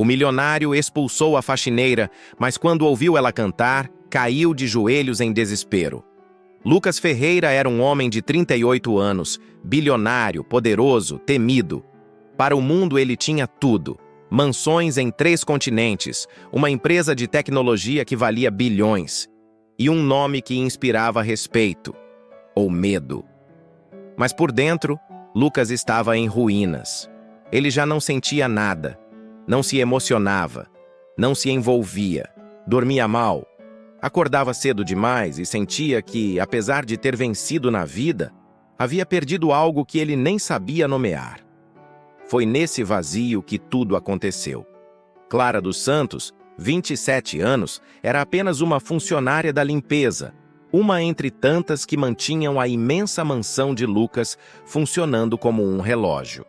O milionário expulsou a faxineira, mas quando ouviu ela cantar, caiu de joelhos em desespero. Lucas Ferreira era um homem de 38 anos, bilionário, poderoso, temido. Para o mundo ele tinha tudo: mansões em 3 continentes, uma empresa de tecnologia que valia bilhões, e um nome que inspirava respeito, ou medo. Mas por dentro, Lucas estava em ruínas. Ele já não sentia nada, não se emocionava, não se envolvia, dormia mal, acordava cedo demais e sentia que, apesar de ter vencido na vida, havia perdido algo que ele nem sabia nomear. Foi nesse vazio que tudo aconteceu. Clara dos Santos, 27 anos, era apenas uma funcionária da limpeza, uma entre tantas que mantinham a imensa mansão de Lucas funcionando como um relógio.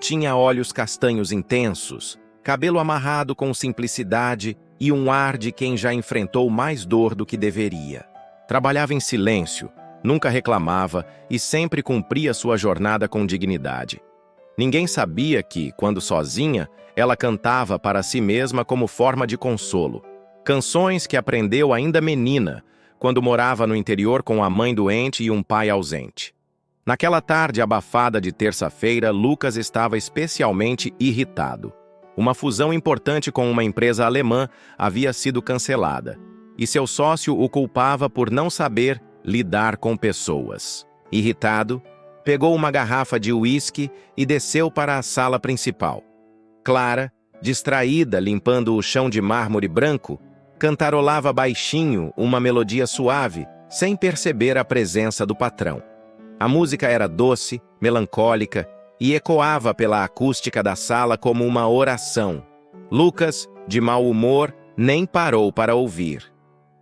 Tinha olhos castanhos intensos, cabelo amarrado com simplicidade e um ar de quem já enfrentou mais dor do que deveria. Trabalhava em silêncio, nunca reclamava e sempre cumpria sua jornada com dignidade. Ninguém sabia que, quando sozinha, ela cantava para si mesma como forma de consolo. Canções que aprendeu ainda menina, quando morava no interior com a mãe doente e um pai ausente. Naquela tarde abafada de terça-feira, Lucas estava especialmente irritado. Uma fusão importante com uma empresa alemã havia sido cancelada, e seu sócio o culpava por não saber lidar com pessoas. Irritado, pegou uma garrafa de uísque e desceu para a sala principal. Clara, distraída limpando o chão de mármore branco, cantarolava baixinho uma melodia suave, sem perceber a presença do patrão. A música era doce, melancólica e ecoava pela acústica da sala como uma oração. Lucas, de mau humor, nem parou para ouvir.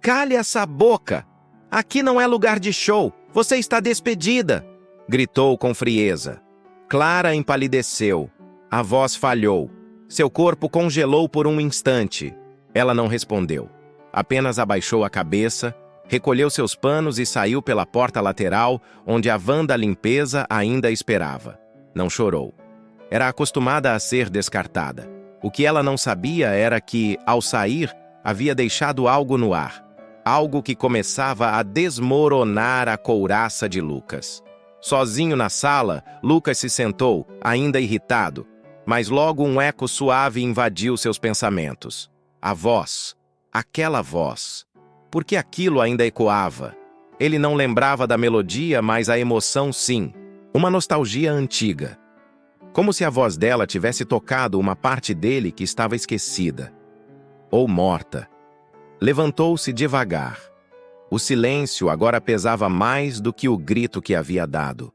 "Cale essa boca! Aqui não é lugar de show! Você está despedida!" gritou com frieza. Clara empalideceu. A voz falhou. Seu corpo congelou por um instante. Ela não respondeu. Apenas abaixou a cabeça, recolheu seus panos e saiu pela porta lateral, onde a van da limpeza ainda esperava. Não chorou. Era acostumada a ser descartada. O que ela não sabia era que, ao sair, havia deixado algo no ar. Algo que começava a desmoronar a couraça de Lucas. Sozinho na sala, Lucas se sentou, ainda irritado, mas logo um eco suave invadiu seus pensamentos. A voz, aquela voz. Por que aquilo ainda ecoava? Ele não lembrava da melodia, mas a emoção sim. Uma nostalgia antiga. Como se a voz dela tivesse tocado uma parte dele que estava esquecida. Ou morta. Levantou-se devagar. O silêncio agora pesava mais do que o grito que havia dado.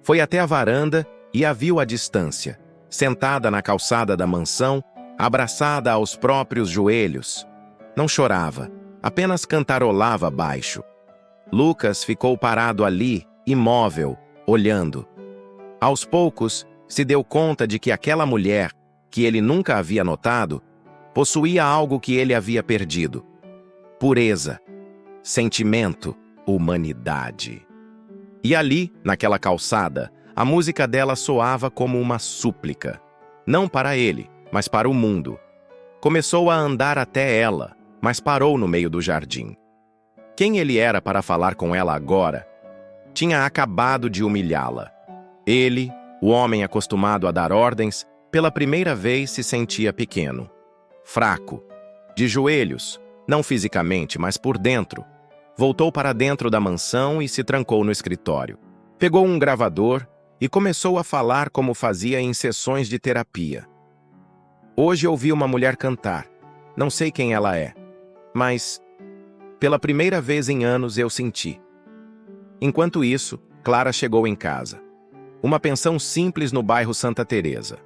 Foi até a varanda e a viu à distância, sentada na calçada da mansão, abraçada aos próprios joelhos. Não chorava, apenas cantarolava baixo. Lucas ficou parado ali, imóvel, olhando. Aos poucos, se deu conta de que aquela mulher, que ele nunca havia notado, possuía algo que ele havia perdido: pureza, sentimento, humanidade. E ali, naquela calçada, a música dela soava como uma súplica. Não para ele, mas para o mundo. Começou a andar até ela, mas parou no meio do jardim. Quem ele era para falar com ela agora? Tinha acabado de humilhá-la. Ele, o homem acostumado a dar ordens, pela primeira vez se sentia pequeno. Fraco, de joelhos, não fisicamente, mas por dentro. Voltou para dentro da mansão e se trancou no escritório. Pegou um gravador e começou a falar como fazia em sessões de terapia. Hoje ouvi uma mulher cantar. Não sei quem ela é, mas, pela primeira vez em anos, eu senti. Enquanto isso, Clara chegou em casa. Uma pensão simples no bairro Santa Teresa.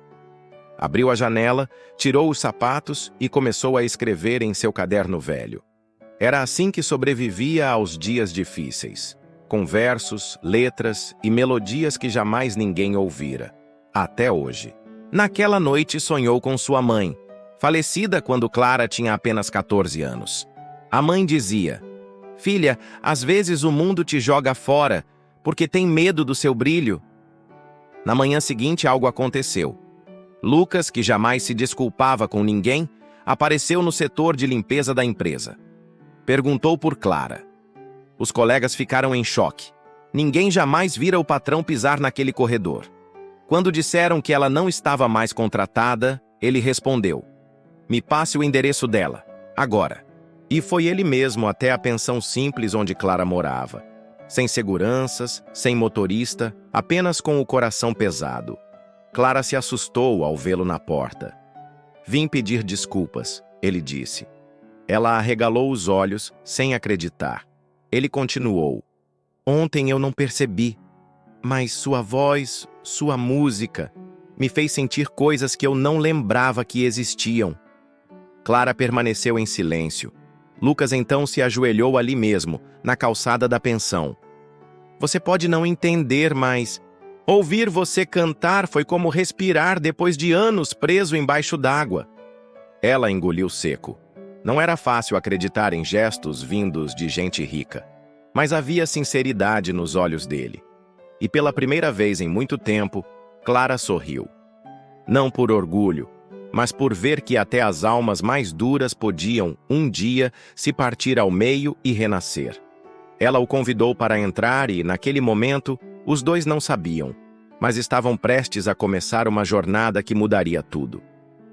Abriu a janela, tirou os sapatos e começou a escrever em seu caderno velho. Era assim que sobrevivia aos dias difíceis, com versos, letras e melodias que jamais ninguém ouvira, até hoje. Naquela noite sonhou com sua mãe, falecida quando Clara tinha apenas 14 anos. A mãe dizia: "Filha, às vezes o mundo te joga fora, porque tem medo do seu brilho." Na manhã seguinte algo aconteceu. Lucas, que jamais se desculpava com ninguém, apareceu no setor de limpeza da empresa. Perguntou por Clara. Os colegas ficaram em choque. Ninguém jamais vira o patrão pisar naquele corredor. Quando disseram que ela não estava mais contratada, ele respondeu: "Me passe o endereço dela, agora." E foi ele mesmo até a pensão simples onde Clara morava. Sem seguranças, sem motorista, apenas com o coração pesado. Clara se assustou ao vê-lo na porta. "Vim pedir desculpas", ele disse. Ela arregalou os olhos, sem acreditar. Ele continuou: "Ontem eu não percebi, mas sua voz, sua música, me fez sentir coisas que eu não lembrava que existiam." Clara permaneceu em silêncio. Lucas então se ajoelhou ali mesmo, na calçada da pensão. "Você pode não entender, mas ouvir você cantar foi como respirar depois de anos preso embaixo d'água." Ela engoliu seco. Não era fácil acreditar em gestos vindos de gente rica, mas havia sinceridade nos olhos dele. E pela primeira vez em muito tempo, Clara sorriu. Não por orgulho, mas por ver que até as almas mais duras podiam, um dia, se partir ao meio e renascer. Ela o convidou para entrar e, naquele momento, os dois não sabiam, mas estavam prestes a começar uma jornada que mudaria tudo.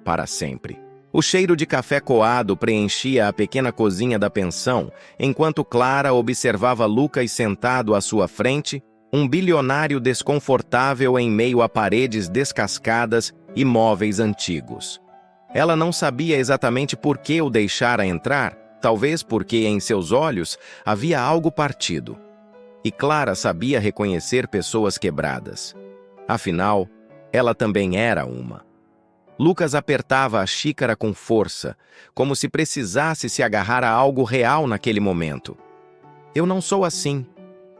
Para sempre. O cheiro de café coado preenchia a pequena cozinha da pensão, enquanto Clara observava Lucas sentado à sua frente, um bilionário desconfortável em meio a paredes descascadas e móveis antigos. Ela não sabia exatamente por que o deixara entrar, talvez porque em seus olhos havia algo partido. E Clara sabia reconhecer pessoas quebradas. Afinal, ela também era uma. Lucas apertava a xícara com força, como se precisasse se agarrar a algo real naquele momento. "Eu não sou assim.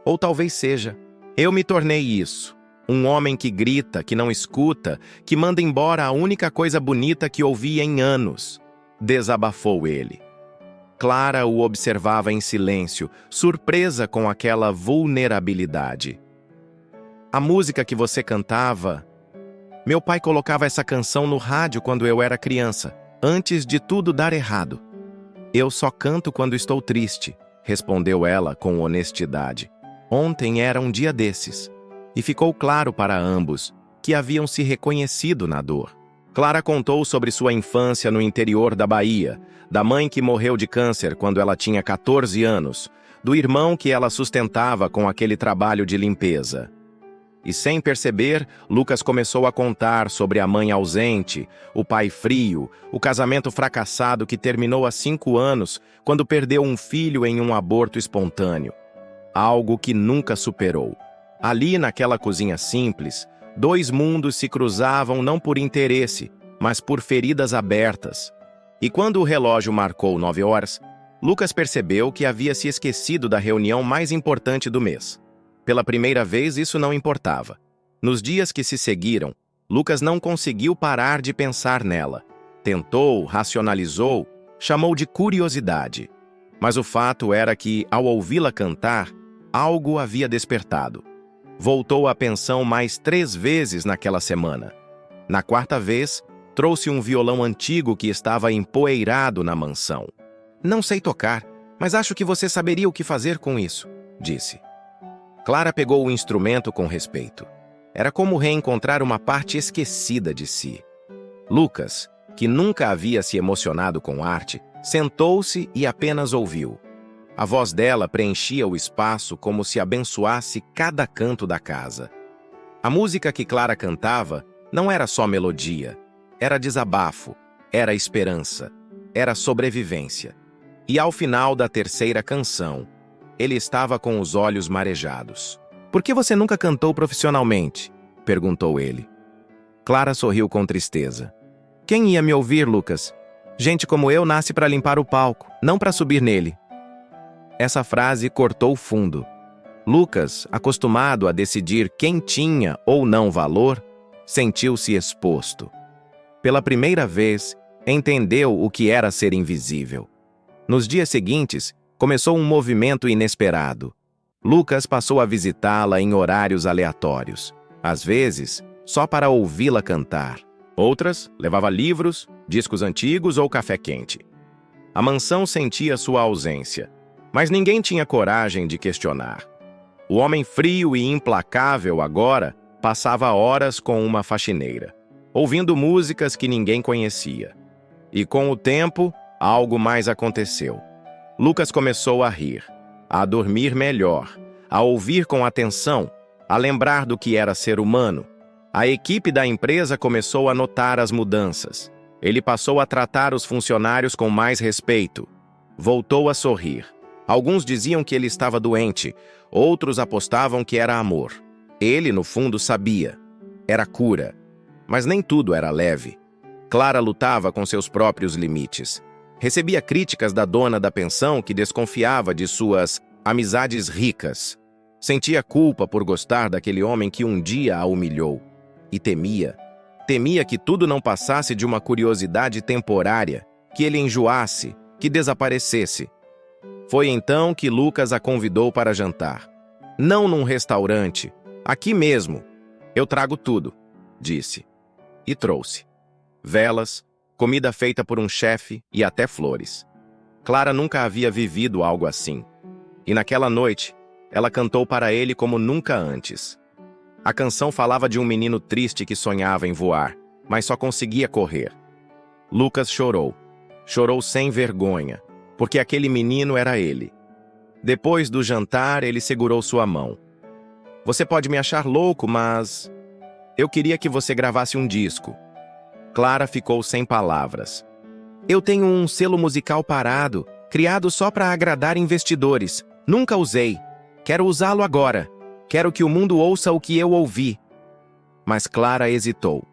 Ou talvez seja. Eu me tornei isso. Um homem que grita, que não escuta, que manda embora a única coisa bonita que ouvi em anos." Desabafou ele. Clara o observava em silêncio, surpresa com aquela vulnerabilidade. "A música que você cantava... Meu pai colocava essa canção no rádio quando eu era criança, antes de tudo dar errado." "Eu só canto quando estou triste", respondeu ela com honestidade. Ontem era um dia desses. E ficou claro para ambos que haviam se reconhecido na dor. Clara contou sobre sua infância no interior da Bahia, da mãe que morreu de câncer quando ela tinha 14 anos, do irmão que ela sustentava com aquele trabalho de limpeza. E sem perceber, Lucas começou a contar sobre a mãe ausente, o pai frio, o casamento fracassado que terminou há 5 anos, quando perdeu um filho em um aborto espontâneo. Algo que nunca superou. Ali, naquela cozinha simples, 2 mundos se cruzavam não por interesse, mas por feridas abertas. E quando o relógio marcou 9 horas, Lucas percebeu que havia se esquecido da reunião mais importante do mês. Pela primeira vez, isso não importava. Nos dias que se seguiram, Lucas não conseguiu parar de pensar nela. Tentou, racionalizou, chamou de curiosidade. Mas o fato era que, ao ouvi-la cantar, algo havia despertado. Voltou à pensão mais 3 vezes naquela semana. Na 4ª vez, trouxe um violão antigo que estava empoeirado na mansão. "Não sei tocar, mas acho que você saberia o que fazer com isso", disse. Clara pegou o instrumento com respeito. Era como reencontrar uma parte esquecida de si. Lucas, que nunca havia se emocionado com arte, sentou-se e apenas ouviu. A voz dela preenchia o espaço como se abençoasse cada canto da casa. A música que Clara cantava não era só melodia, era desabafo, era esperança, era sobrevivência. E ao final da 3ª canção, ele estava com os olhos marejados. "Por que você nunca cantou profissionalmente?", perguntou ele. Clara sorriu com tristeza. "Quem ia me ouvir, Lucas? Gente como eu nasce para limpar o palco, não para subir nele." Essa frase cortou fundo. Lucas, acostumado a decidir quem tinha ou não valor, sentiu-se exposto. Pela primeira vez, entendeu o que era ser invisível. Nos dias seguintes, começou um movimento inesperado. Lucas passou a visitá-la em horários aleatórios, às vezes, só para ouvi-la cantar. Outras levava livros, discos antigos ou café quente. A mansão sentia sua ausência, mas ninguém tinha coragem de questionar. O homem frio e implacável agora passava horas com uma faxineira, ouvindo músicas que ninguém conhecia. E com o tempo, algo mais aconteceu. Lucas começou a rir, a dormir melhor, a ouvir com atenção, a lembrar do que era ser humano. A equipe da empresa começou a notar as mudanças. Ele passou a tratar os funcionários com mais respeito. Voltou a sorrir. Alguns diziam que ele estava doente, outros apostavam que era amor. Ele, no fundo, sabia. Era cura. Mas nem tudo era leve. Clara lutava com seus próprios limites. Recebia críticas da dona da pensão que desconfiava de suas amizades ricas. Sentia culpa por gostar daquele homem que um dia a humilhou. E temia. Temia que tudo não passasse de uma curiosidade temporária, que ele enjoasse, que desaparecesse. Foi então que Lucas a convidou para jantar. Não num restaurante, aqui mesmo. Eu trago tudo, disse. E trouxe. Velas, comida feita por um chefe e até flores. Clara nunca havia vivido algo assim. E naquela noite, ela cantou para ele como nunca antes. A canção falava de um menino triste que sonhava em voar, mas só conseguia correr. Lucas chorou. Chorou sem vergonha, porque aquele menino era ele. Depois do jantar, ele segurou sua mão. Você pode me achar louco, mas eu queria que você gravasse um disco. Clara ficou sem palavras. Eu tenho um selo musical parado, criado só para agradar investidores. Nunca usei. Quero usá-lo agora. Quero que o mundo ouça o que eu ouvi. Mas Clara hesitou.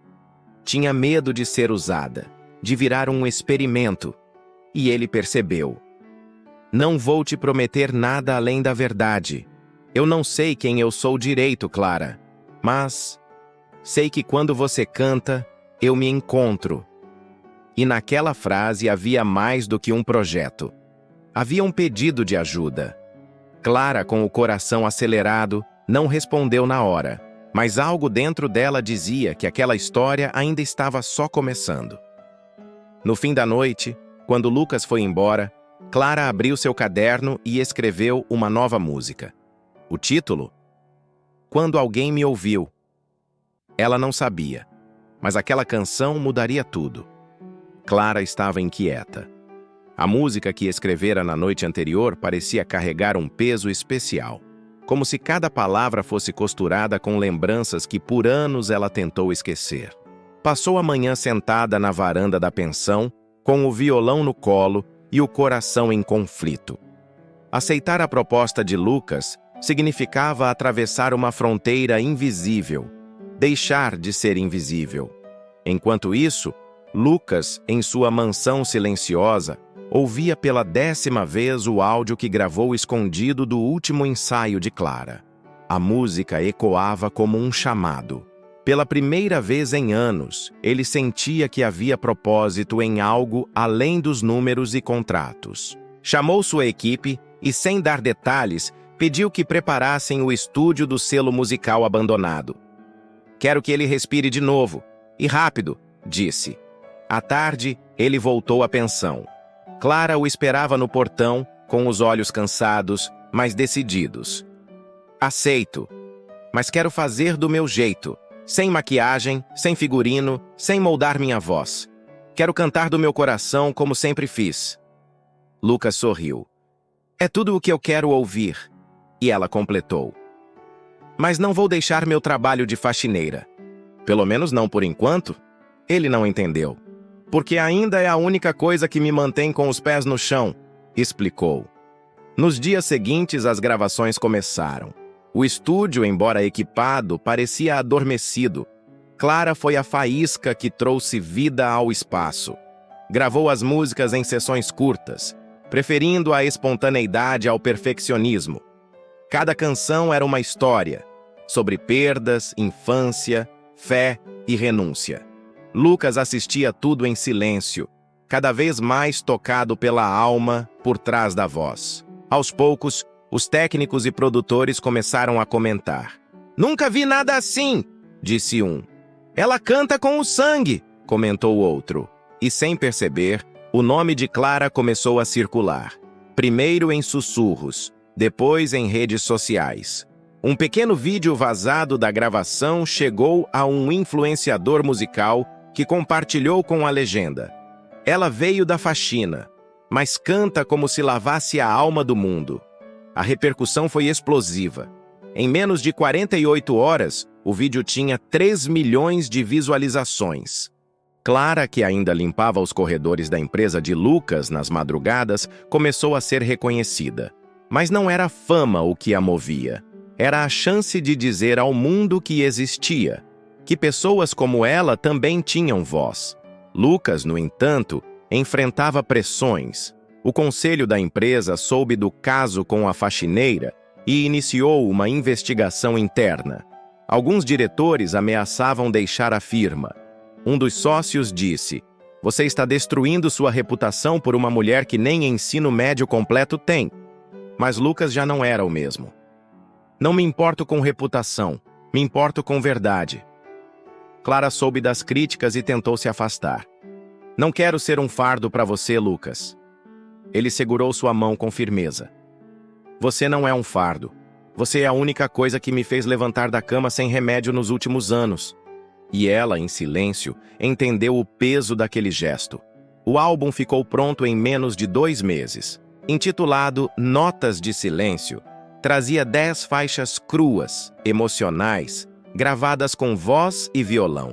Tinha medo de ser usada, de virar um experimento. E ele percebeu. Não vou te prometer nada além da verdade. Eu não sei quem eu sou direito, Clara. Mas sei que quando você canta, eu me encontro. E naquela frase havia mais do que um projeto. Havia um pedido de ajuda. Clara, com o coração acelerado, não respondeu na hora, mas algo dentro dela dizia que aquela história ainda estava só começando. No fim da noite, quando Lucas foi embora, Clara abriu seu caderno e escreveu uma nova música. O título? Quando Alguém Me Ouviu. Ela não sabia, mas aquela canção mudaria tudo. Clara estava inquieta. A música que escrevera na noite anterior parecia carregar um peso especial, como se cada palavra fosse costurada com lembranças que por anos ela tentou esquecer. Passou a manhã sentada na varanda da pensão, com o violão no colo e o coração em conflito. Aceitar a proposta de Lucas significava atravessar uma fronteira invisível, deixar de ser invisível. Enquanto isso, Lucas, em sua mansão silenciosa, ouvia pela 10ª vez o áudio que gravou escondido do último ensaio de Clara. A música ecoava como um chamado. Pela primeira vez em anos, ele sentia que havia propósito em algo além dos números e contratos. Chamou sua equipe e, sem dar detalhes, pediu que preparassem o estúdio do selo musical abandonado. Quero que ele respire de novo. E rápido, disse. À tarde, ele voltou à pensão. Clara o esperava no portão, com os olhos cansados, mas decididos. Aceito, mas quero fazer do meu jeito, sem maquiagem, sem figurino, sem moldar minha voz. Quero cantar do meu coração como sempre fiz. Lucas sorriu. É tudo o que eu quero ouvir. E ela completou. Mas não vou deixar meu trabalho de faxineira. Pelo menos não por enquanto. Ele não entendeu. Porque ainda é a única coisa que me mantém com os pés no chão, explicou. Nos dias seguintes, as gravações começaram. O estúdio, embora equipado, parecia adormecido. Clara foi a faísca que trouxe vida ao espaço. Gravou as músicas em sessões curtas, preferindo a espontaneidade ao perfeccionismo. Cada canção era uma história, sobre perdas, infância, fé e renúncia. Lucas assistia tudo em silêncio, cada vez mais tocado pela alma por trás da voz. Aos poucos, os técnicos e produtores começaram a comentar. Nunca vi nada assim, disse um. Ela canta com o sangue, comentou outro. E sem perceber, o nome de Clara começou a circular. Primeiro em sussurros, depois em redes sociais. Um pequeno vídeo vazado da gravação chegou a um influenciador musical que compartilhou com a legenda: "Ela veio da faxina, mas canta como se lavasse a alma do mundo." A repercussão foi explosiva. Em menos de 48 horas, o vídeo tinha 3 milhões de visualizações. Clara, que ainda limpava os corredores da empresa de Lucas nas madrugadas, começou a ser reconhecida. Mas não era a fama o que a movia. Era a chance de dizer ao mundo que existia, que pessoas como ela também tinham voz. Lucas, no entanto, enfrentava pressões. O conselho da empresa soube do caso com a faxineira e iniciou uma investigação interna. Alguns diretores ameaçavam deixar a firma. Um dos sócios disse: "Você está destruindo sua reputação por uma mulher que nem ensino médio completo tem." Mas Lucas já não era o mesmo. "Não me importo com reputação, me importo com verdade." Clara soube das críticas e tentou se afastar. "Não quero ser um fardo para você, Lucas." Ele segurou sua mão com firmeza. "Você não é um fardo. Você é a única coisa que me fez levantar da cama sem remédio nos últimos anos." E ela, em silêncio, entendeu o peso daquele gesto. O álbum ficou pronto em menos de 2 meses. Intitulado Notas de Silêncio, trazia 10 faixas cruas, emocionais, gravadas com voz e violão.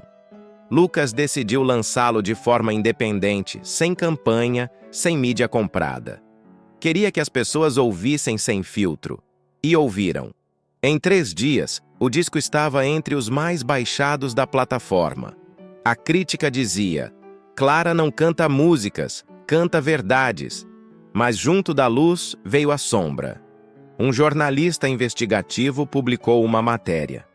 Lucas decidiu lançá-lo de forma independente, sem campanha, sem mídia comprada. Queria que as pessoas ouvissem sem filtro. E ouviram. Em 3 dias, o disco estava entre os mais baixados da plataforma. A crítica dizia: "Clara não canta músicas, canta verdades." Mas junto da luz veio a sombra. Um jornalista investigativo publicou uma matéria: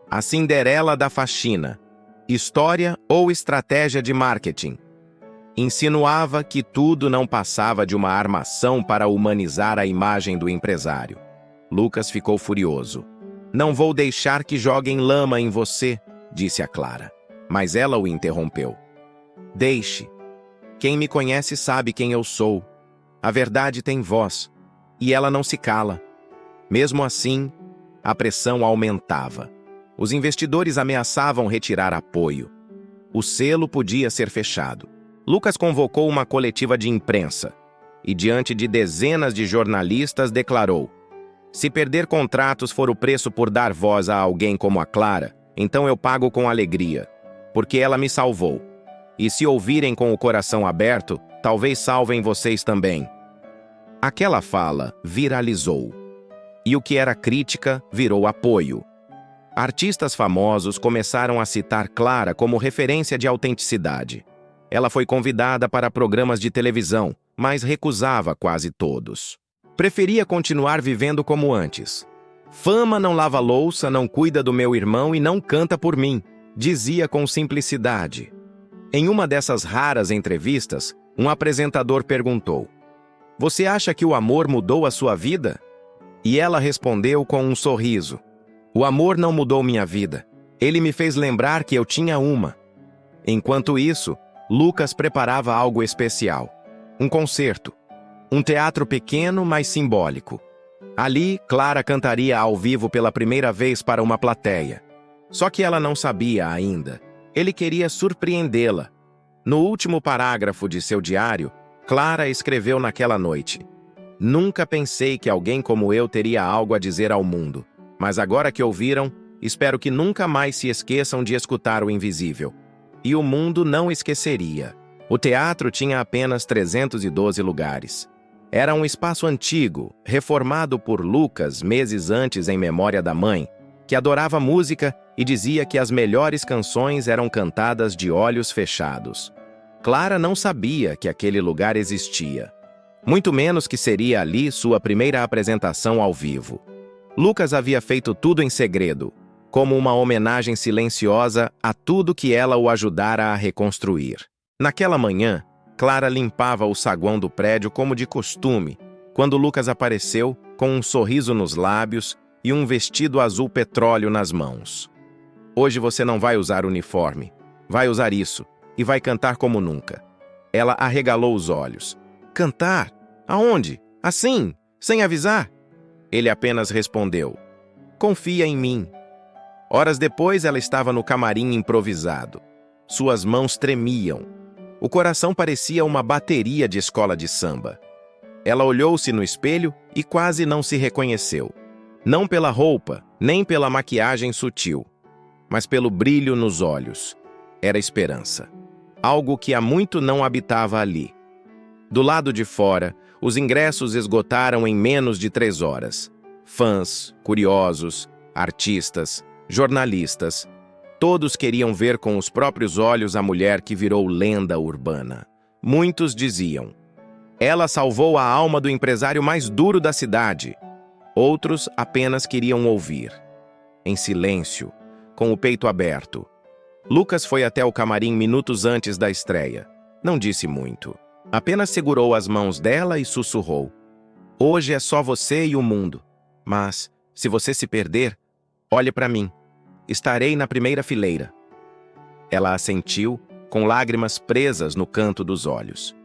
"A Cinderela da Faxina. História ou estratégia de marketing?" Insinuava que tudo não passava de uma armação para humanizar a imagem do empresário. Lucas ficou furioso. "Não vou deixar que joguem lama em você", disse a Clara. Mas ela o interrompeu. "Deixe. Quem me conhece sabe quem eu sou. A verdade tem voz, e ela não se cala." Mesmo assim, a pressão aumentava. Os investidores ameaçavam retirar apoio. O selo podia ser fechado. Lucas convocou uma coletiva de imprensa e, diante de dezenas de jornalistas, declarou: "Se perder contratos for o preço por dar voz a alguém como a Clara, então eu pago com alegria, porque ela me salvou. E se ouvirem com o coração aberto, talvez salvem vocês também." Aquela fala viralizou. E o que era crítica virou apoio. Artistas famosos começaram a citar Clara como referência de autenticidade. Ela foi convidada para programas de televisão, mas recusava quase todos. Preferia continuar vivendo como antes. "Fama não lava louça, não cuida do meu irmão e não canta por mim", dizia com simplicidade. Em uma dessas raras entrevistas, um apresentador perguntou: "Você acha que o amor mudou a sua vida?" E ela respondeu com um sorriso: "O amor não mudou minha vida. Ele me fez lembrar que eu tinha uma." Enquanto isso, Lucas preparava algo especial. Um concerto. Um teatro pequeno, mas simbólico. Ali, Clara cantaria ao vivo pela primeira vez para uma plateia. Só que ela não sabia ainda. Ele queria surpreendê-la. No último parágrafo de seu diário, Clara escreveu naquela noite: "Nunca pensei que alguém como eu teria algo a dizer ao mundo. Mas agora que ouviram, espero que nunca mais se esqueçam de escutar o invisível." E o mundo não esqueceria. O teatro tinha apenas 312 lugares. Era um espaço antigo, reformado por Lucas meses antes em memória da mãe, que adorava música e dizia que as melhores canções eram cantadas de olhos fechados. Clara não sabia que aquele lugar existia. Muito menos que seria ali sua primeira apresentação ao vivo. Lucas havia feito tudo em segredo, como uma homenagem silenciosa a tudo que ela o ajudara a reconstruir. Naquela manhã, Clara limpava o saguão do prédio como de costume, quando Lucas apareceu com um sorriso nos lábios e um vestido azul petróleo nas mãos. "Hoje você não vai usar uniforme. Vai usar isso", e vai cantar como nunca. Ela arregalou os olhos. Cantar? Aonde? Assim? Sem avisar? Ele apenas respondeu: confia em mim. Horas depois, ela estava no camarim improvisado. Suas mãos tremiam. O coração parecia uma bateria de escola de samba. Ela olhou-se no espelho e quase não se reconheceu. Não pela roupa, nem pela maquiagem sutil, mas pelo brilho nos olhos. Era esperança. Algo que há muito não habitava ali. Do lado de fora, os ingressos esgotaram em menos de 3 horas. Fãs, curiosos, artistas, jornalistas, todos queriam ver com os próprios olhos a mulher que virou lenda urbana. Muitos diziam: ela salvou a alma do empresário mais duro da cidade. Outros apenas queriam ouvir. Em silêncio, com o peito aberto, Lucas foi até o camarim minutos antes da estreia. Não disse muito. Apenas segurou as mãos dela e sussurrou: hoje é só você e o mundo. Mas, se você se perder, olhe para mim. Estarei na primeira fileira. Ela assentiu, com lágrimas presas no canto dos olhos.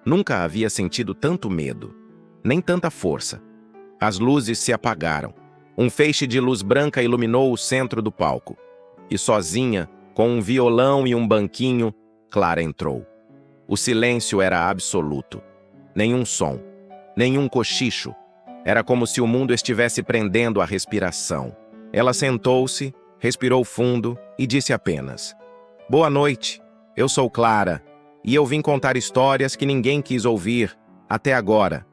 Nunca havia sentido tanto medo, nem tanta força. As luzes se apagaram. Um feixe de luz branca iluminou o centro do palco. E sozinha, com um violão e um banquinho, Clara entrou. O silêncio era absoluto. Nenhum som, nenhum cochicho. Era como se o mundo estivesse prendendo a respiração. Ela sentou-se, respirou fundo e disse apenas: boa noite, eu sou Clara, e eu vim contar histórias que ninguém quis ouvir até agora.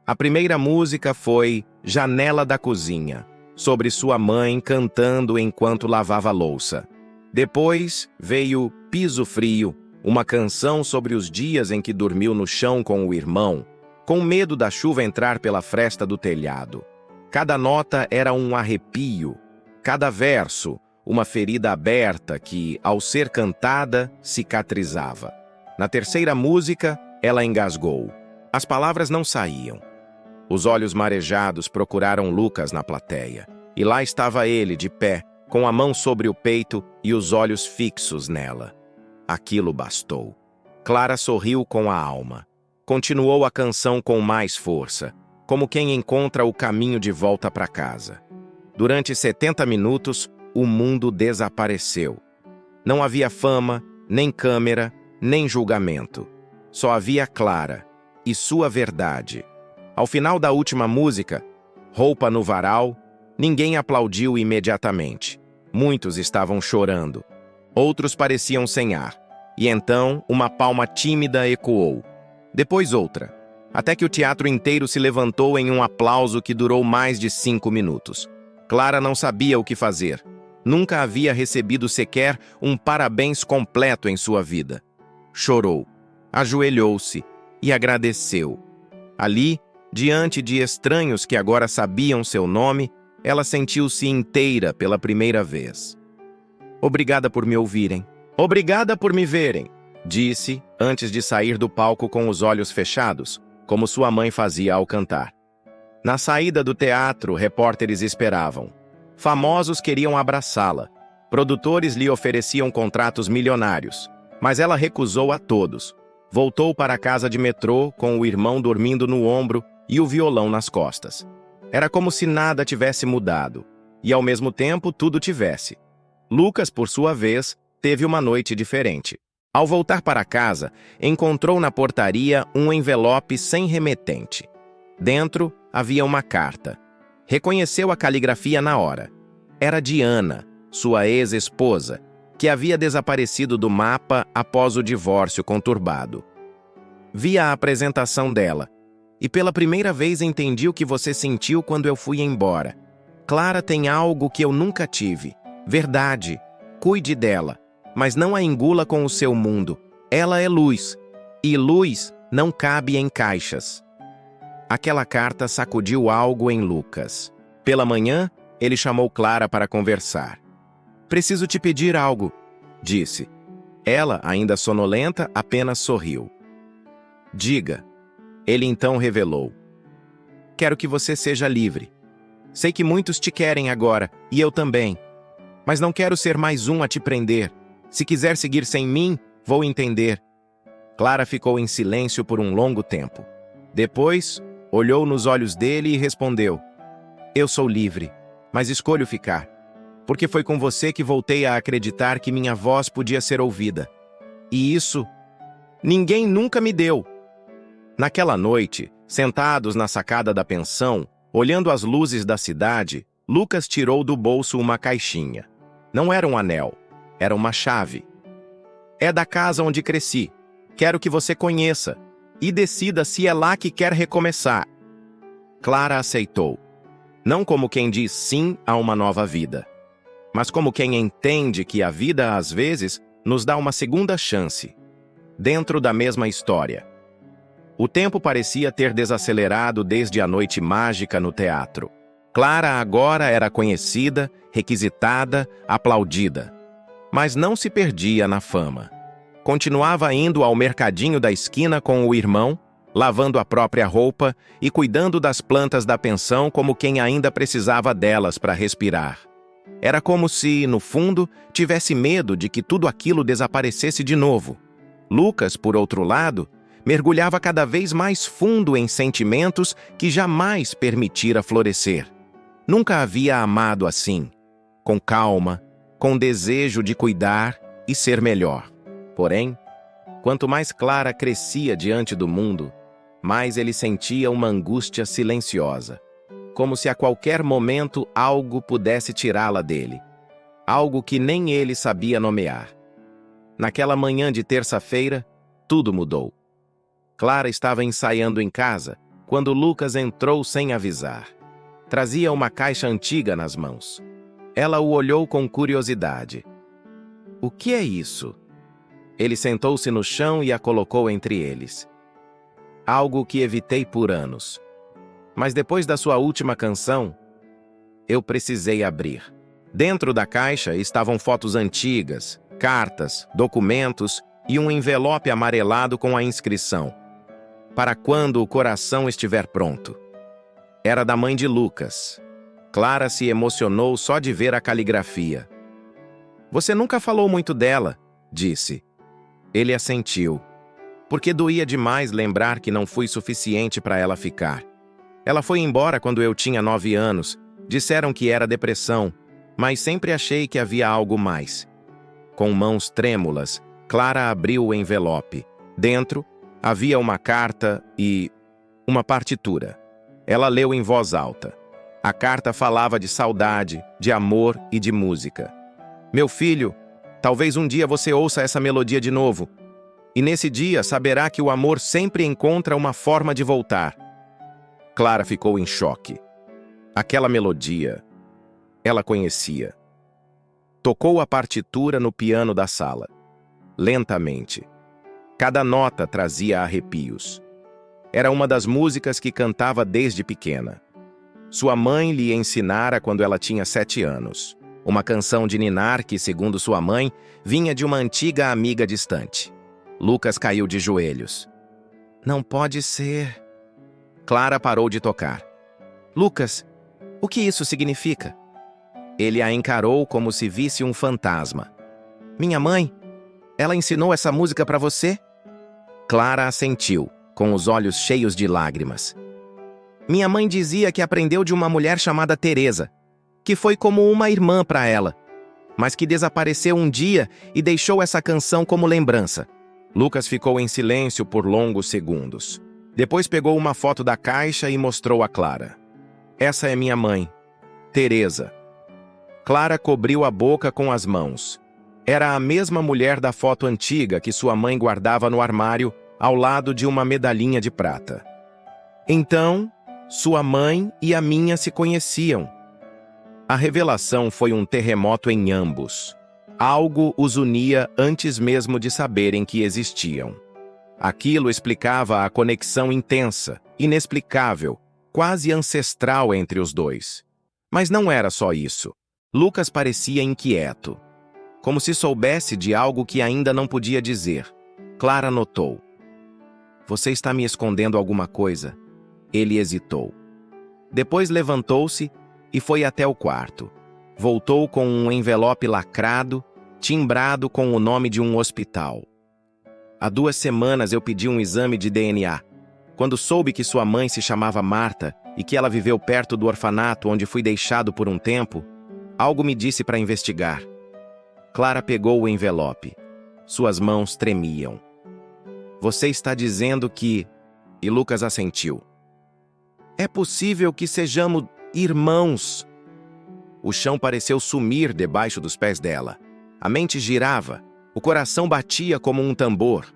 A primeira música foi Janela da Cozinha, sobre sua mãe cantando enquanto lavava a louça. Depois veio Piso Frio, uma canção sobre os dias em que dormiu no chão com o irmão, com medo da chuva entrar pela fresta do telhado. Cada nota era um arrepio, cada verso uma ferida aberta que, ao ser cantada, cicatrizava. Na terceira música, ela engasgou. As palavras não saíam. Os olhos marejados procuraram Lucas na plateia. E lá estava ele, de pé, com a mão sobre o peito e os olhos fixos nela. Aquilo bastou. Clara sorriu com a alma. Continuou a canção com mais força, como quem encontra o caminho de volta para casa. Durante 70 minutos, o mundo desapareceu. Não havia fama, nem câmera, nem julgamento. Só havia Clara e sua verdade. Ao final da última música, Roupa no Varal, ninguém aplaudiu imediatamente. Muitos estavam chorando. Outros pareciam sem ar. E então, uma palma tímida ecoou. Depois outra. Até que o teatro inteiro se levantou em um aplauso que durou mais de 5 minutos. Clara não sabia o que fazer. Nunca havia recebido sequer um parabéns completo em sua vida. Chorou, ajoelhou-se e agradeceu. Ali, diante de estranhos que agora sabiam seu nome, ela sentiu-se inteira pela primeira vez. Obrigada por me ouvirem. Obrigada por me verem, disse, antes de sair do palco com os olhos fechados, como sua mãe fazia ao cantar. Na saída do teatro, repórteres esperavam. Famosos queriam abraçá-la. Produtores lhe ofereciam contratos milionários. Mas ela recusou a todos. Voltou para a casa de metrô com o irmão dormindo no ombro e o violão nas costas. Era como se nada tivesse mudado. E ao mesmo tempo tudo tivesse. Lucas, por sua vez, teve uma noite diferente. Ao voltar para casa, encontrou na portaria um envelope sem remetente. Dentro havia uma carta. Reconheceu a caligrafia na hora. Era de Ana, sua ex-esposa, que havia desaparecido do mapa após o divórcio conturbado. Vi a apresentação dela, e pela primeira vez entendi o que você sentiu quando eu fui embora. Clara tem algo que eu nunca tive. Verdade. Cuide dela, mas não a engula com o seu mundo. Ela é luz, e luz não cabe em caixas. Aquela carta sacudiu algo em Lucas. Pela manhã, ele chamou Clara para conversar. Preciso te pedir algo, disse. Ela, ainda sonolenta, apenas sorriu. Diga. Ele então revelou. Quero que você seja livre. Sei que muitos te querem agora, e eu também. Mas não quero ser mais um a te prender. Se quiser seguir sem mim, Vou entender. Clara ficou em silêncio por um longo tempo. Depois, olhou nos olhos dele e respondeu: Eu sou livre, mas escolho ficar, porque foi com você que voltei a acreditar que minha voz podia ser ouvida. E isso, ninguém nunca me deu. Naquela noite, sentados na sacada da pensão, olhando as luzes da cidade, Lucas tirou do bolso uma caixinha. Não era um anel, era uma chave. É da casa onde cresci. Quero que você conheça e decida se é lá que quer recomeçar. Clara aceitou, não como quem diz sim a uma nova vida, mas como quem entende que a vida, às vezes, nos dá uma segunda chance, dentro da mesma história. O tempo parecia ter desacelerado desde a noite mágica no teatro. Clara agora era conhecida, requisitada, aplaudida. Mas não se perdia na fama. Continuava indo ao mercadinho da esquina com o irmão, lavando a própria roupa e cuidando das plantas da pensão como quem ainda precisava delas para respirar. Era como se, no fundo, tivesse medo de que tudo aquilo desaparecesse de novo. Lucas, por outro lado, mergulhava cada vez mais fundo em sentimentos que jamais permitira florescer. Nunca havia amado assim, com calma, com desejo de cuidar e ser melhor. Porém, quanto mais Clara crescia diante do mundo, mais ele sentia uma angústia silenciosa, como se a qualquer momento algo pudesse tirá-la dele, algo que nem ele sabia nomear. Naquela manhã de terça-feira, tudo mudou. Clara estava ensaiando em casa, quando Lucas entrou sem avisar. Trazia uma caixa antiga nas mãos. Ela o olhou com curiosidade. O que é isso? Ele sentou-se no chão e a colocou entre eles. Algo que evitei por anos. Mas depois da sua última canção, eu precisei abrir. Dentro da caixa estavam fotos antigas, cartas, documentos e um envelope amarelado com a inscrição: Para quando o coração estiver pronto. Era da mãe de Lucas. Clara se emocionou só de ver a caligrafia. Você nunca falou muito dela, disse. Ele assentiu, porque doía demais lembrar que não fui suficiente para ela ficar. Ela foi embora quando eu tinha 9 anos. Disseram que era depressão, mas sempre achei que havia algo mais. Com mãos trêmulas, Clara abriu o envelope. Dentro, havia uma carta e uma partitura. Ela leu em voz alta. A carta falava de saudade, de amor e de música. Meu filho, talvez um dia você ouça essa melodia de novo. E nesse dia saberá que o amor sempre encontra uma forma de voltar. Clara ficou em choque. Aquela melodia, ela conhecia. Tocou a partitura no piano da sala. Lentamente. Cada nota trazia arrepios. Era uma das músicas que cantava desde pequena. Sua mãe lhe ensinara quando ela tinha 7 anos. Uma canção de ninar que, segundo sua mãe, vinha de uma antiga amiga distante. Lucas caiu de joelhos. Não pode ser. Clara parou de tocar. Lucas, o que isso significa? Ele a encarou como se visse um fantasma. Minha mãe, ela ensinou essa música para você? Clara assentiu, com os olhos cheios de lágrimas. Minha mãe dizia que aprendeu de uma mulher chamada Teresa, que foi como uma irmã para ela, mas que desapareceu um dia e deixou essa canção como lembrança. Lucas ficou em silêncio por longos segundos. Depois pegou uma foto da caixa e mostrou a Clara. Essa é minha mãe, Teresa. Clara cobriu a boca com as mãos. Era a mesma mulher da foto antiga que sua mãe guardava no armário, ao lado de uma medalhinha de prata. Então, sua mãe e a minha se conheciam. A revelação foi um terremoto em ambos. Algo os unia antes mesmo de saberem que existiam. Aquilo explicava a conexão intensa, inexplicável, quase ancestral entre os dois. Mas não era só isso. Lucas parecia inquieto, como se soubesse de algo que ainda não podia dizer. Clara notou. Você está me escondendo alguma coisa? Ele hesitou. Depois levantou-se e foi até o quarto. Voltou com um envelope lacrado, timbrado com o nome de um hospital. Há 2 semanas eu pedi um exame de DNA. Quando soube que sua mãe se chamava Marta e que ela viveu perto do orfanato onde fui deixado por um tempo, algo me disse para investigar. Clara pegou o envelope. Suas mãos tremiam. Você está dizendo que... E Lucas assentiu. É possível que sejamos irmãos. O chão pareceu sumir debaixo dos pés dela. A mente girava. O coração batia como um tambor.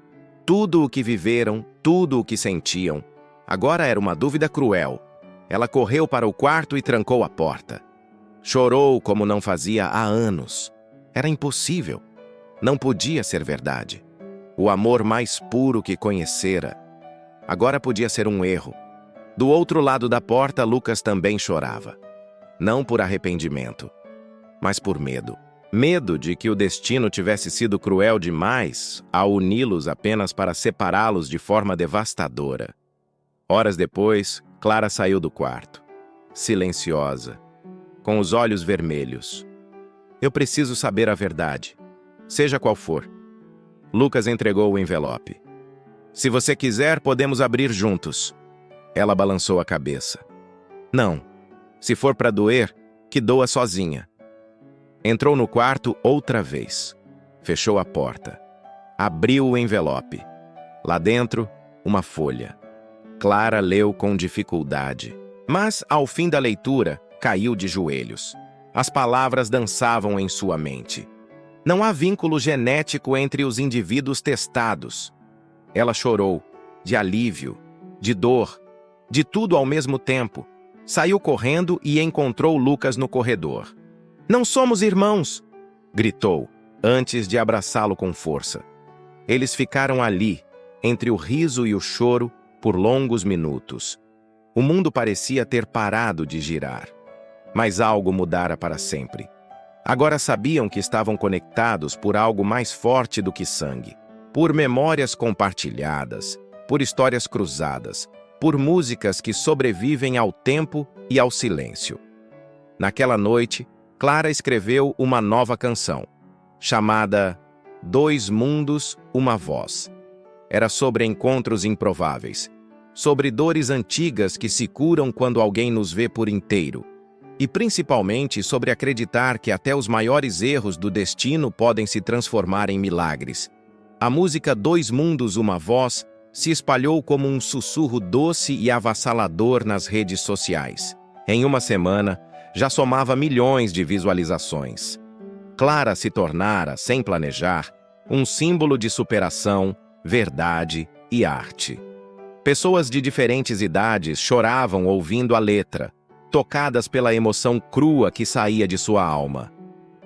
Tudo o que viveram, tudo o que sentiam. Agora era uma dúvida cruel. Ela correu para o quarto e trancou a porta. Chorou como não fazia há anos. Era impossível. Não podia ser verdade. O amor mais puro que conhecera. Agora podia ser um erro. Do outro lado da porta, Lucas também chorava. Não por arrependimento, mas por medo. Medo de que o destino tivesse sido cruel demais ao uni-los apenas para separá-los de forma devastadora. Horas depois, Clara saiu do quarto, silenciosa, com os olhos vermelhos. Eu preciso saber a verdade, seja qual for. Lucas entregou o envelope. Se você quiser, podemos abrir juntos. Ela balançou a cabeça. Não. Se for para doer, que doa sozinha. Entrou no quarto outra vez. Fechou a porta. Abriu o envelope. Lá dentro, uma folha. Clara leu com dificuldade. Mas, ao fim da leitura, caiu de joelhos. As palavras dançavam em sua mente. Não há vínculo genético entre os indivíduos testados. Ela chorou, de alívio, de dor, de tudo ao mesmo tempo. Saiu correndo e encontrou Lucas no corredor. Não somos irmãos! Gritou, antes de abraçá-lo com força. Eles ficaram ali, entre o riso e o choro, por longos minutos. O mundo parecia ter parado de girar. Mas algo mudara para sempre. Agora sabiam que estavam conectados por algo mais forte do que sangue. Por memórias compartilhadas, por histórias cruzadas, por músicas que sobrevivem ao tempo e ao silêncio. Naquela noite, Clara escreveu uma nova canção, chamada Dois Mundos, Uma Voz. Era sobre encontros improváveis, sobre dores antigas que se curam quando alguém nos vê por inteiro, e principalmente sobre acreditar que até os maiores erros do destino podem se transformar em milagres. A música Dois Mundos, Uma Voz se espalhou como um sussurro doce e avassalador nas redes sociais. Em uma semana, já somava milhões de visualizações. Clara se tornara, sem planejar, um símbolo de superação, verdade e arte. Pessoas de diferentes idades choravam ouvindo a letra, tocadas pela emoção crua que saía de sua alma.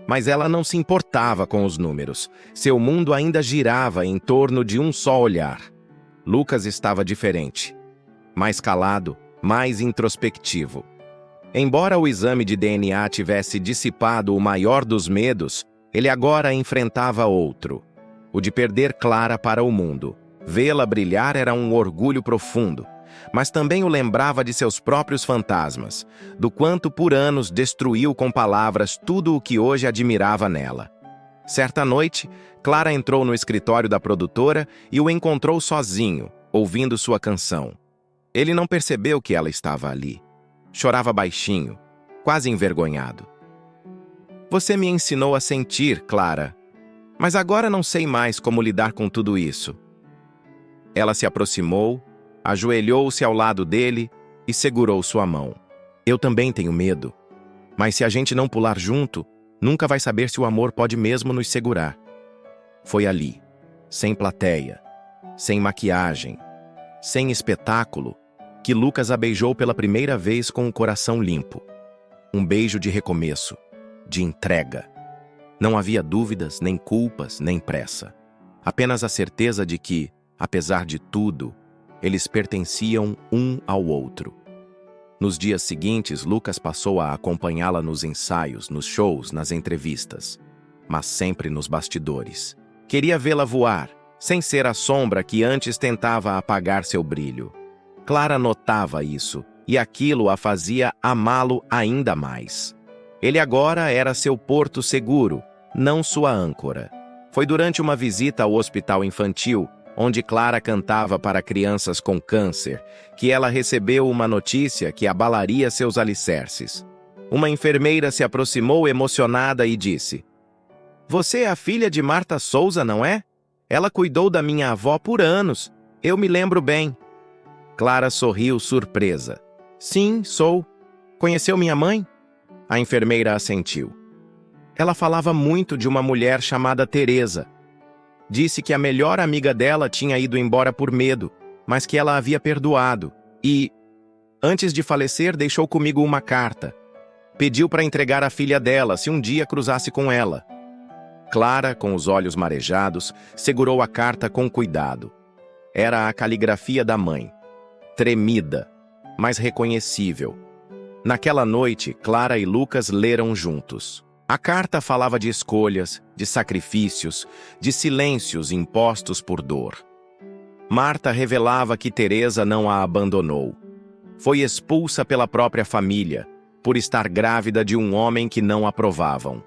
Mas ela não se importava com os números. Seu mundo ainda girava em torno de um só olhar. Lucas estava diferente. Mais calado, mais introspectivo. Embora o exame de DNA tivesse dissipado o maior dos medos, ele agora enfrentava outro. O de perder Clara para o mundo. Vê-la brilhar era um orgulho profundo, mas também o lembrava de seus próprios fantasmas, do quanto por anos destruiu com palavras tudo o que hoje admirava nela. Certa noite, Clara entrou no escritório da produtora e o encontrou sozinho, ouvindo sua canção. Ele não percebeu que ela estava ali. Chorava baixinho, quase envergonhado. Você me ensinou a sentir, Clara, mas agora não sei mais como lidar com tudo isso. Ela se aproximou, ajoelhou-se ao lado dele e segurou sua mão. Eu também tenho medo, mas se a gente não pular junto, nunca vai saber se o amor pode mesmo nos segurar. Foi ali, sem plateia, sem maquiagem, sem espetáculo, que Lucas a beijou pela primeira vez com o coração limpo. Um beijo de recomeço, de entrega. Não havia dúvidas, nem culpas, nem pressa. Apenas a certeza de que, apesar de tudo, eles pertenciam um ao outro. Nos dias seguintes, Lucas passou a acompanhá-la nos ensaios, nos shows, nas entrevistas, mas sempre nos bastidores. Queria vê-la voar, sem ser a sombra que antes tentava apagar seu brilho. Clara notava isso, e aquilo a fazia amá-lo ainda mais. Ele agora era seu porto seguro, não sua âncora. Foi durante uma visita ao hospital infantil, onde Clara cantava para crianças com câncer, que ela recebeu uma notícia que abalaria seus alicerces. Uma enfermeira se aproximou emocionada e disse: "Você é a filha de Marta Souza, não é? Ela cuidou da minha avó por anos. Eu me lembro bem." Clara sorriu surpresa. "Sim, sou. Conheceu minha mãe?" A enfermeira assentiu. Ela falava muito de uma mulher chamada Teresa. Disse que a melhor amiga dela tinha ido embora por medo, mas que ela havia perdoado. E, antes de falecer, deixou comigo uma carta. Pediu para entregar a filha dela se um dia cruzasse com ela. Clara, com os olhos marejados, segurou a carta com cuidado. Era a caligrafia da mãe. Tremida, mas reconhecível. Naquela noite, Clara e Lucas leram juntos. A carta falava de escolhas, de sacrifícios, de silêncios impostos por dor. Marta revelava que Teresa não a abandonou. Foi expulsa pela própria família, por estar grávida de um homem que não aprovavam.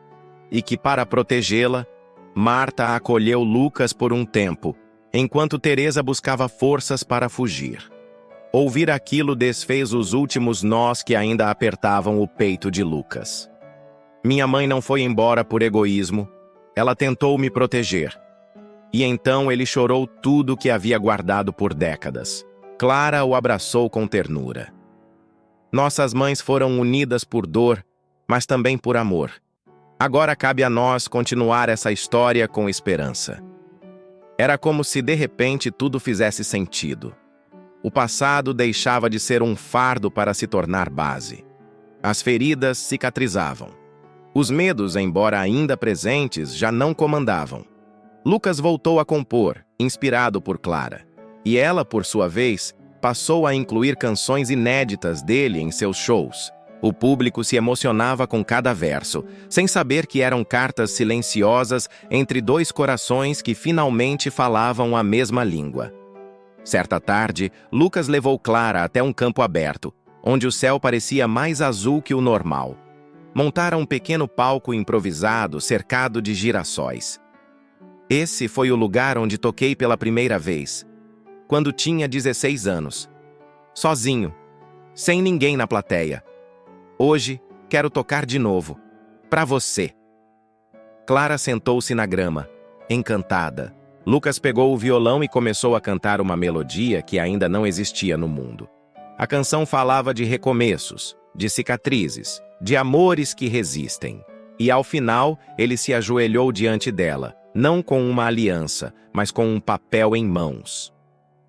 E que, para protegê-la, Marta acolheu Lucas por um tempo, enquanto Teresa buscava forças para fugir. Ouvir aquilo desfez os últimos nós que ainda apertavam o peito de Lucas. Minha mãe não foi embora por egoísmo, ela tentou me proteger. E então ele chorou tudo que havia guardado por décadas. Clara o abraçou com ternura. Nossas mães foram unidas por dor, mas também por amor. Agora cabe a nós continuar essa história com esperança. Era como se de repente tudo fizesse sentido. O passado deixava de ser um fardo para se tornar base. As feridas cicatrizavam. Os medos, embora ainda presentes, já não comandavam. Lucas voltou a compor, inspirado por Clara. E ela, por sua vez, passou a incluir canções inéditas dele em seus shows. O público se emocionava com cada verso, sem saber que eram cartas silenciosas entre dois corações que finalmente falavam a mesma língua. Certa tarde, Lucas levou Clara até um campo aberto, onde o céu parecia mais azul que o normal. Montaram um pequeno palco improvisado cercado de girassóis. Esse foi o lugar onde toquei pela primeira vez, quando tinha 16 anos. Sozinho, sem ninguém na plateia. Hoje, quero tocar de novo, para você. Clara sentou-se na grama, encantada. Lucas pegou o violão e começou a cantar uma melodia que ainda não existia no mundo. A canção falava de recomeços, de cicatrizes, de amores que resistem. E ao final, ele se ajoelhou diante dela, não com uma aliança, mas com um papel em mãos.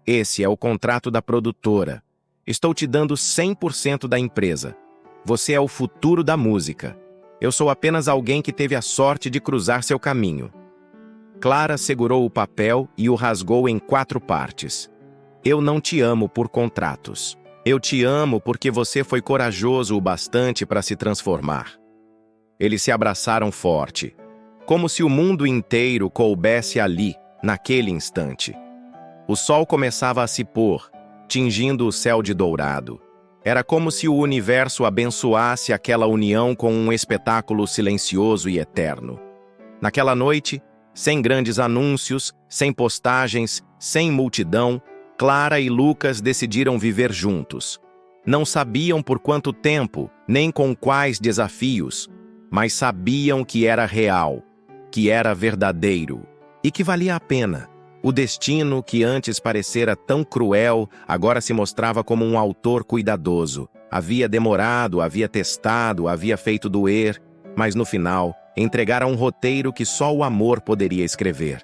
Esse é o contrato da produtora. Estou te dando 100% da empresa. Você é o futuro da música. Eu sou apenas alguém que teve a sorte de cruzar seu caminho. Clara segurou o papel e o rasgou em 4 partes. Eu não te amo por contratos. Eu te amo porque você foi corajoso o bastante para se transformar. Eles se abraçaram forte, como se o mundo inteiro coubesse ali, naquele instante. O sol começava a se pôr, tingindo o céu de dourado. Era como se o universo abençoasse aquela união com um espetáculo silencioso e eterno. Naquela noite, sem grandes anúncios, sem postagens, sem multidão, Clara e Lucas decidiram viver juntos. Não sabiam por quanto tempo, nem com quais desafios, mas sabiam que era real, que era verdadeiro e que valia a pena. O destino, que antes parecera tão cruel, agora se mostrava como um autor cuidadoso. Havia demorado, havia testado, havia feito doer, mas no final, entregaram um roteiro que só o amor poderia escrever.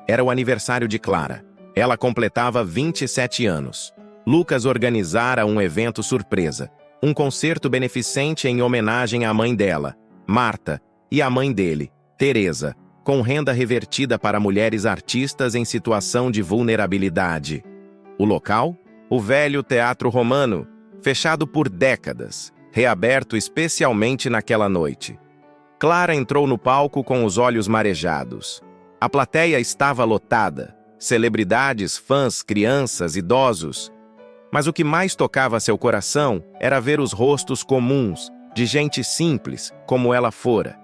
Era o aniversário de Clara. Ela completava 27 anos. Lucas organizara um evento surpresa, um concerto beneficente em homenagem à mãe dela, Marta, e à mãe dele, Teresa, com renda revertida para mulheres artistas em situação de vulnerabilidade. O local? O velho Teatro Romano, fechado por décadas, reaberto especialmente naquela noite. Clara entrou no palco com os olhos marejados. A plateia estava lotada. Celebridades, fãs, crianças, idosos. Mas o que mais tocava seu coração era ver os rostos comuns, de gente simples, como ela fora.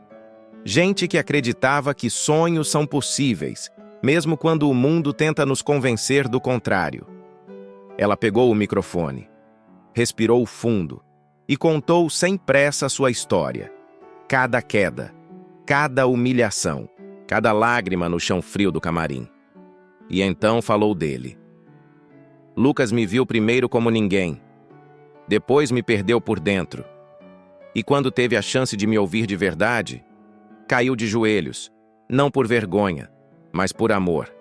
Gente que acreditava que sonhos são possíveis, mesmo quando o mundo tenta nos convencer do contrário. Ela pegou o microfone, respirou fundo e contou sem pressa sua história. Cada queda, cada humilhação, cada lágrima no chão frio do camarim. E então falou dele. Lucas me viu primeiro como ninguém. Depois me perdeu por dentro. E quando teve a chance de me ouvir de verdade, caiu de joelhos, não por vergonha, mas por amor.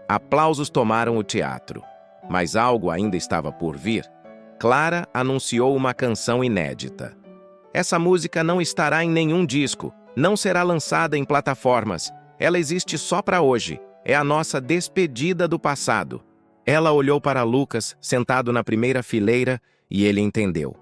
Aplausos tomaram o teatro, mas algo ainda estava por vir. Clara anunciou uma canção inédita. Essa música não estará em nenhum disco, não será lançada em plataformas. Ela existe só para hoje. É a nossa despedida do passado. Ela olhou para Lucas, sentado na primeira fileira, e ele entendeu.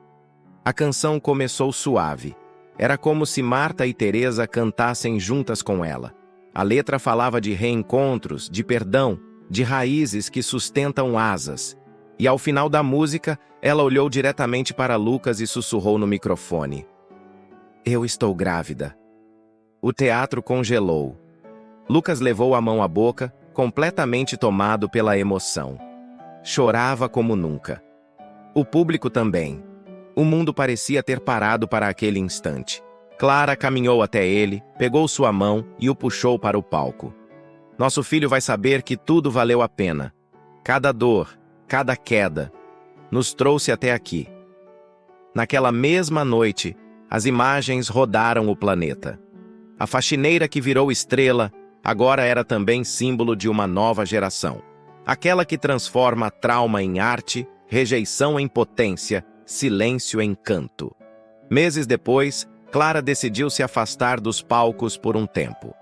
A canção começou suave. Era como se Marta e Teresa cantassem juntas com ela. A letra falava de reencontros, de perdão, de raízes que sustentam asas. E ao final da música, ela olhou diretamente para Lucas e sussurrou no microfone. Eu estou grávida. O teatro congelou. Lucas levou a mão à boca, completamente tomado pela emoção. Chorava como nunca. O público também. O mundo parecia ter parado para aquele instante. Clara caminhou até ele, pegou sua mão e o puxou para o palco. Nosso filho vai saber que tudo valeu a pena. Cada dor, cada queda, nos trouxe até aqui. Naquela mesma noite, as imagens rodaram o planeta. A faxineira que virou estrela agora era também símbolo de uma nova geração. Aquela que transforma trauma em arte, rejeição em potência, silêncio em canto. Meses depois, Clara decidiu se afastar dos palcos por um tempo.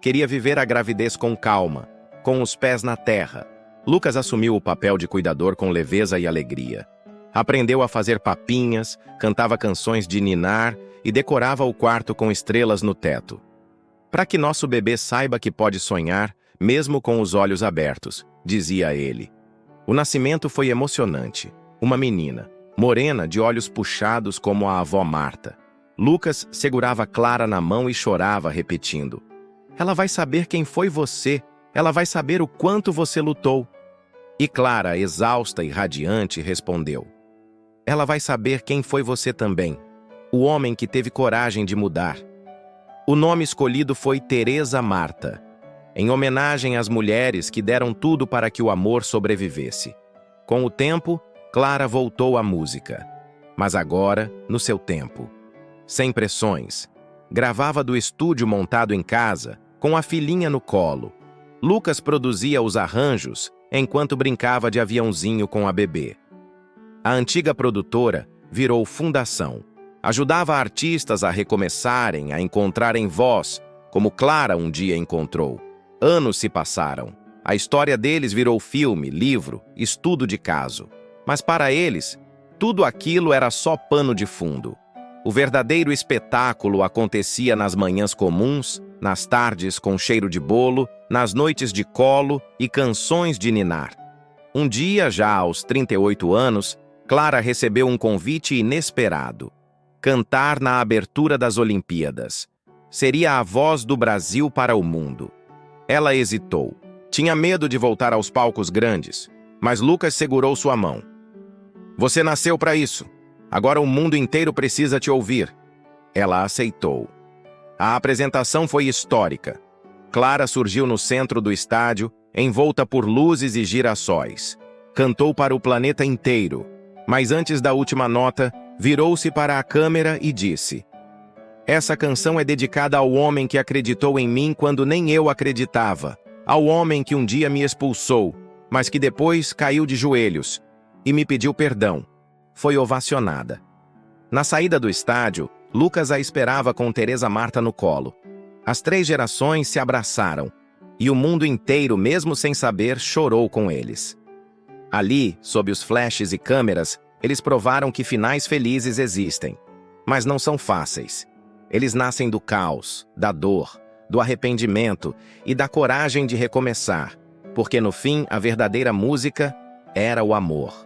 Queria viver a gravidez com calma, com os pés na terra. Lucas assumiu o papel de cuidador com leveza e alegria. Aprendeu a fazer papinhas, cantava canções de ninar e decorava o quarto com estrelas no teto. Para que nosso bebê saiba que pode sonhar, mesmo com os olhos abertos, dizia ele. O nascimento foi emocionante. Uma menina, morena, de olhos puxados como a avó Marta. Lucas segurava Clara na mão e chorava, repetindo. Ela vai saber quem foi você. Ela vai saber o quanto você lutou. E Clara, exausta e radiante, respondeu. Ela vai saber quem foi você também. O homem que teve coragem de mudar. O nome escolhido foi Teresa Marta, em homenagem às mulheres que deram tudo para que o amor sobrevivesse. Com o tempo, Clara voltou à música, mas agora, no seu tempo. Sem pressões. Gravava do estúdio montado em casa, com a filhinha no colo. Lucas produzia os arranjos, enquanto brincava de aviãozinho com a bebê. A antiga produtora virou fundação. Ajudava artistas a recomeçarem, a encontrarem voz, como Clara um dia encontrou. Anos se passaram. A história deles virou filme, livro, estudo de caso. Mas para eles, tudo aquilo era só pano de fundo. O verdadeiro espetáculo acontecia nas manhãs comuns, nas tardes com cheiro de bolo, nas noites de colo e canções de ninar. Um dia, já aos 38 anos, Clara recebeu um convite inesperado. Cantar na abertura das Olimpíadas. Seria a voz do Brasil para o mundo. Ela hesitou. Tinha medo de voltar aos palcos grandes, mas Lucas segurou sua mão. Você nasceu para isso. Agora o mundo inteiro precisa te ouvir. Ela aceitou. A apresentação foi histórica. Clara surgiu no centro do estádio, envolta por luzes e girassóis. Cantou para o planeta inteiro, mas antes da última nota, virou-se para a câmera e disse: Essa canção é dedicada ao homem que acreditou em mim quando nem eu acreditava, ao homem que um dia me expulsou, mas que depois caiu de joelhos e me pediu perdão. Foi ovacionada. Na saída do estádio, Lucas a esperava com Teresa Marta no colo. As 3 gerações se abraçaram, e o mundo inteiro, mesmo sem saber, chorou com eles. Ali, sob os flashes e câmeras, eles provaram que finais felizes existem, mas não são fáceis. Eles nascem do caos, da dor, do arrependimento e da coragem de recomeçar, porque no fim a verdadeira música era o amor.